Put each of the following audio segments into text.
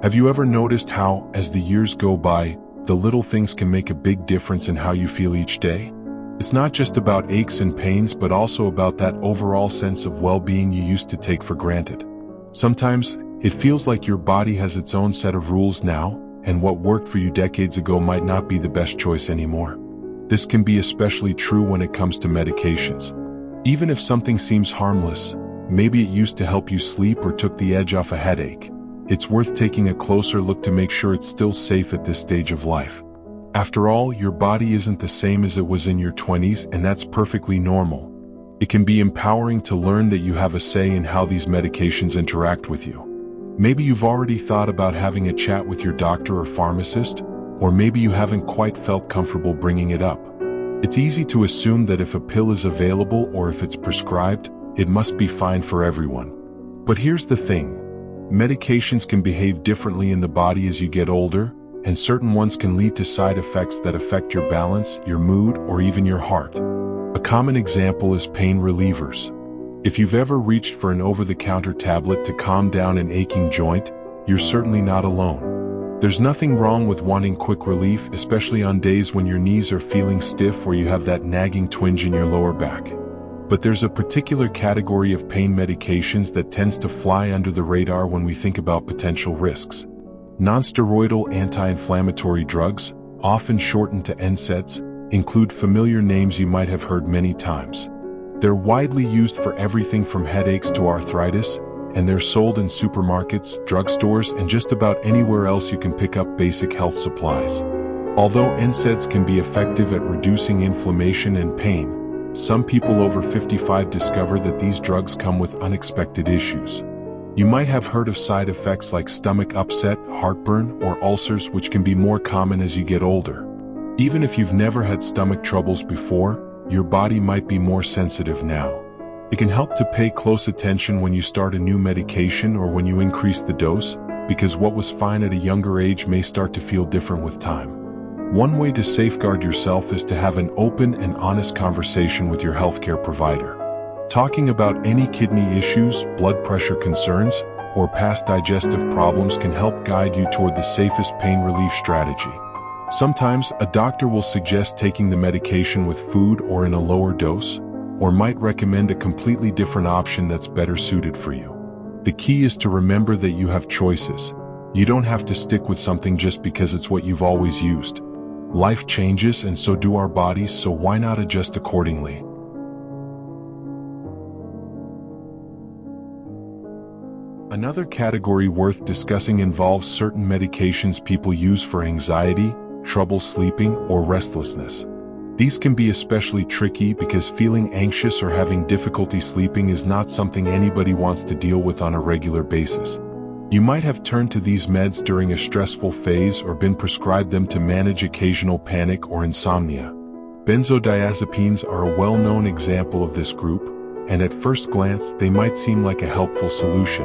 Have you ever noticed how, as the years go by, the little things can make a big difference in how you feel each day? It's not just about aches and pains, but also about that overall sense of well-being you used to take for granted. Sometimes, it feels like your body has its own set of rules now, and what worked for you decades ago might not be the best choice anymore. This can be especially true when it comes to medications. Even if something seems harmless, maybe it used to help you sleep or took the edge off a headache, it's worth taking a closer look to make sure it's still safe at this stage of life. After all, your body isn't the same as it was in your 20s, and that's perfectly normal. It can be empowering to learn that you have a say in how these medications interact with you. Maybe you've already thought about having a chat with your doctor or pharmacist, or maybe you haven't quite felt comfortable bringing it up. It's easy to assume that if a pill is available or if it's prescribed, it must be fine for everyone. But here's the thing. Medications can behave differently in the body as you get older, and certain ones can lead to side effects that affect your balance, your mood, or even your heart. A common example is pain relievers. If you've ever reached for an over-the-counter tablet to calm down an aching joint, you're certainly not alone. There's nothing wrong with wanting quick relief, especially on days when your knees are feeling stiff or you have that nagging twinge in your lower back. But there's a particular category of pain medications that tends to fly under the radar when we think about potential risks. Non-steroidal anti-inflammatory drugs, often shortened to NSAIDs, include familiar names you might have heard many times. They're widely used for everything from headaches to arthritis, and they're sold in supermarkets, drugstores, and just about anywhere else you can pick up basic health supplies. Although NSAIDs can be effective at reducing inflammation and pain, some people over 55 discover that these drugs come with unexpected issues. You might have heard of side effects like stomach upset, heartburn, or ulcers, which can be more common as you get older. Even if you've never had stomach troubles before, your body might be more sensitive now. It can help to pay close attention when you start a new medication or when you increase the dose, because what was fine at a younger age may start to feel different with time. One way to safeguard yourself is to have an open and honest conversation with your healthcare provider. Talking about any kidney issues, blood pressure concerns, or past digestive problems can help guide you toward the safest pain relief strategy. Sometimes, a doctor will suggest taking the medication with food or in a lower dose, or might recommend a completely different option that's better suited for you. The key is to remember that you have choices. You don't have to stick with something just because it's what you've always used. Life changes, and so do our bodies, so why not adjust accordingly? Another category worth discussing involves certain medications people use for anxiety, trouble sleeping, or restlessness. These can be especially tricky because feeling anxious or having difficulty sleeping is not something anybody wants to deal with on a regular basis. You might have turned to these meds during a stressful phase or been prescribed them to manage occasional panic or insomnia. Benzodiazepines are a well-known example of this group, and at first glance they might seem like a helpful solution.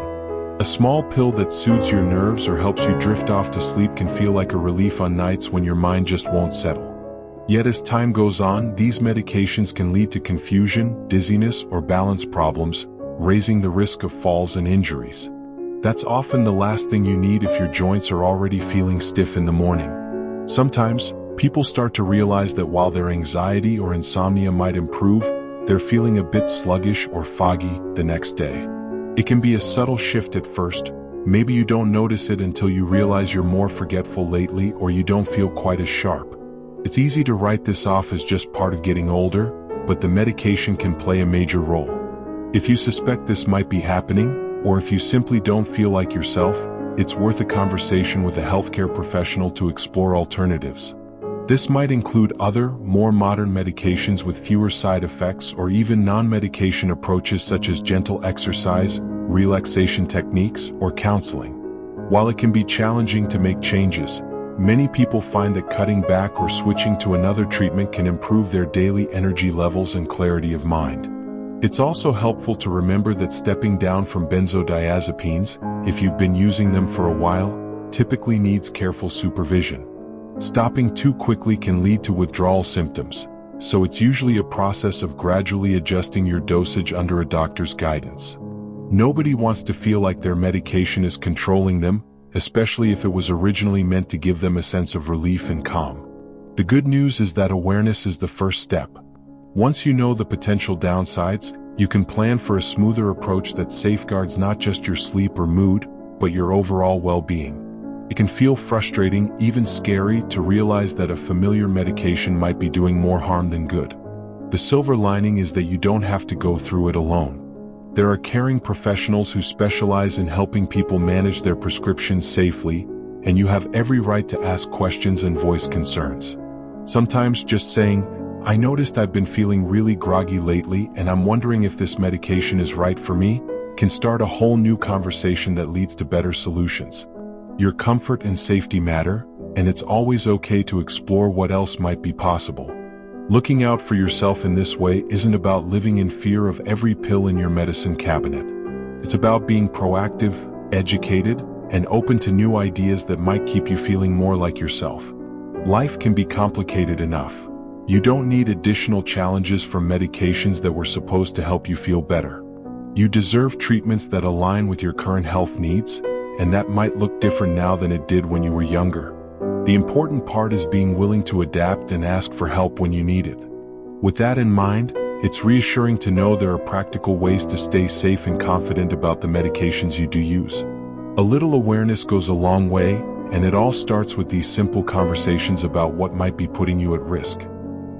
A small pill that soothes your nerves or helps you drift off to sleep can feel like a relief on nights when your mind just won't settle. Yet as time goes on, these medications can lead to confusion, dizziness, or balance problems, raising the risk of falls and injuries. That's often the last thing you need if your joints are already feeling stiff in the morning. Sometimes, people start to realize that while their anxiety or insomnia might improve, they're feeling a bit sluggish or foggy the next day. It can be a subtle shift at first. Maybe you don't notice it until you realize you're more forgetful lately or you don't feel quite as sharp. It's easy to write this off as just part of getting older, but the medication can play a major role. If you suspect this might be happening, or if you simply don't feel like yourself, it's worth a conversation with a healthcare professional to explore alternatives. This might include other, more modern medications with fewer side effects, or even non-medication approaches such as gentle exercise, relaxation techniques, or counseling. While it can be challenging to make changes, many people find that cutting back or switching to another treatment can improve their daily energy levels and clarity of mind. It's also helpful to remember that stepping down from benzodiazepines, if you've been using them for a while, typically needs careful supervision. Stopping too quickly can lead to withdrawal symptoms, so it's usually a process of gradually adjusting your dosage under a doctor's guidance. Nobody wants to feel like their medication is controlling them, especially if it was originally meant to give them a sense of relief and calm. The good news is that awareness is the first step. Once you know the potential downsides, you can plan for a smoother approach that safeguards not just your sleep or mood, but your overall well-being. It can feel frustrating, even scary, to realize that a familiar medication might be doing more harm than good. The silver lining is that you don't have to go through it alone. There are caring professionals who specialize in helping people manage their prescriptions safely, and you have every right to ask questions and voice concerns. Sometimes just saying, "I noticed I've been feeling really groggy lately and I'm wondering if this medication is right for me," can start a whole new conversation that leads to better solutions. Your comfort and safety matter, and it's always okay to explore what else might be possible. Looking out for yourself in this way isn't about living in fear of every pill in your medicine cabinet. It's about being proactive, educated, and open to new ideas that might keep you feeling more like yourself. Life can be complicated enough. You don't need additional challenges from medications that were supposed to help you feel better. You deserve treatments that align with your current health needs, and that might look different now than it did when you were younger. The important part is being willing to adapt and ask for help when you need it. With that in mind, it's reassuring to know there are practical ways to stay safe and confident about the medications you do use. A little awareness goes a long way, and it all starts with these simple conversations about what might be putting you at risk.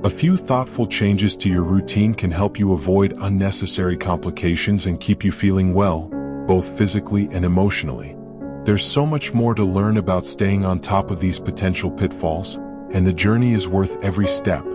A few thoughtful changes to your routine can help you avoid unnecessary complications and keep you feeling well, both physically and emotionally. There's so much more to learn about staying on top of these potential pitfalls, and the journey is worth every step.